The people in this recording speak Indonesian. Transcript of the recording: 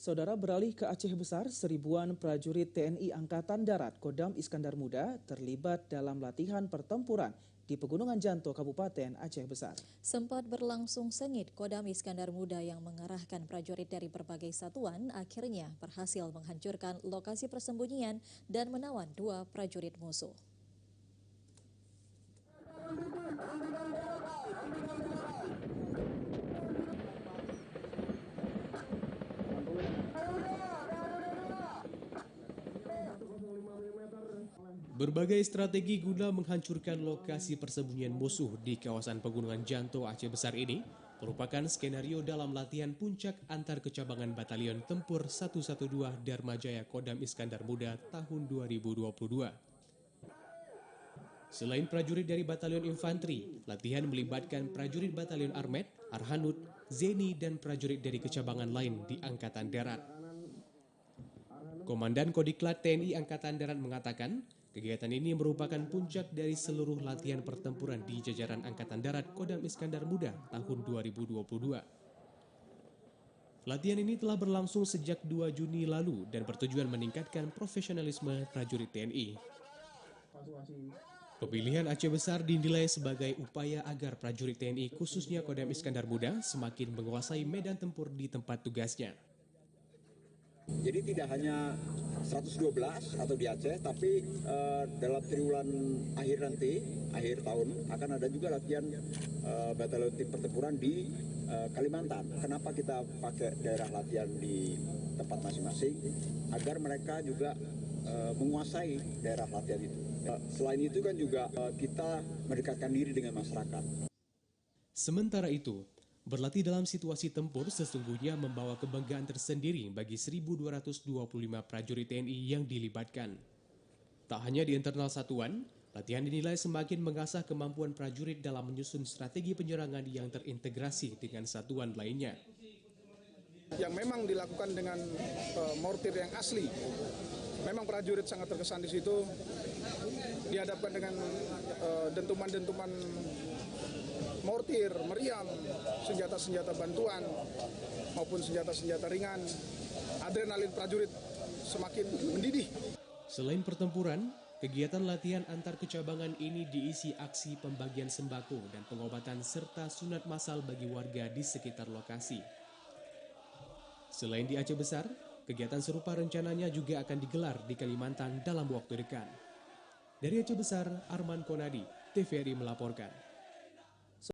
Saudara, beralih ke Aceh Besar, seribuan prajurit TNI Angkatan Darat Kodam Iskandar Muda terlibat dalam latihan pertempuran di Pegunungan Janto, Kabupaten Aceh Besar. Sempat berlangsung sengit, Kodam Iskandar Muda yang mengerahkan prajurit dari berbagai satuan akhirnya berhasil menghancurkan lokasi persembunyian dan menawan 2 prajurit musuh. Berbagai strategi guna menghancurkan lokasi persembunyian musuh di kawasan Pegunungan Janto Aceh Besar ini merupakan skenario dalam latihan puncak antar kecabangan Batalion Tempur 112 Dharma Jaya Kodam Iskandar Muda tahun 2022. Selain prajurit dari Batalion Infanteri, latihan melibatkan prajurit Batalion Armet, Arhanud, Zeni, dan prajurit dari kecabangan lain di Angkatan Darat. Komandan Kodiklat TNI Angkatan Darat mengatakan, kegiatan ini merupakan puncak dari seluruh latihan pertempuran di jajaran Angkatan Darat Kodam Iskandar Muda tahun 2022. Latihan ini telah berlangsung sejak 2 Juni lalu dan bertujuan meningkatkan profesionalisme prajurit TNI. Pemilihan Aceh Besar dinilai sebagai upaya agar prajurit TNI khususnya Kodam Iskandar Muda semakin menguasai medan tempur di tempat tugasnya. Jadi tidak hanya 112 atau di Aceh, tapi dalam triwulan akhir nanti, akhir tahun, akan ada juga latihan batalion tim pertempuran di Kalimantan. Kenapa kita pakai daerah latihan di tempat masing-masing? Agar mereka juga menguasai daerah latihan itu. Selain itu kan juga kita mendekatkan diri dengan masyarakat. Sementara itu, berlatih dalam situasi tempur sesungguhnya membawa kebanggaan tersendiri bagi 1.225 prajurit TNI yang dilibatkan. Tak hanya di internal satuan, latihan dinilai semakin mengasah kemampuan prajurit dalam menyusun strategi penyerangan yang terintegrasi dengan satuan lainnya. Yang memang dilakukan dengan mortir yang asli. Memang prajurit sangat terkesan di situ, dihadapkan dengan dentuman-dentuman mortir, meriam, senjata-senjata bantuan, maupun senjata-senjata ringan, adrenalin prajurit semakin mendidih. Selain pertempuran, kegiatan latihan antar kecabangan ini diisi aksi pembagian sembako dan pengobatan serta sunat massal bagi warga di sekitar lokasi. Selain di Aceh Besar, kegiatan serupa rencananya juga akan digelar di Kalimantan dalam waktu dekat. Dari Aceh Besar, Arman Konadi, TVRI melaporkan.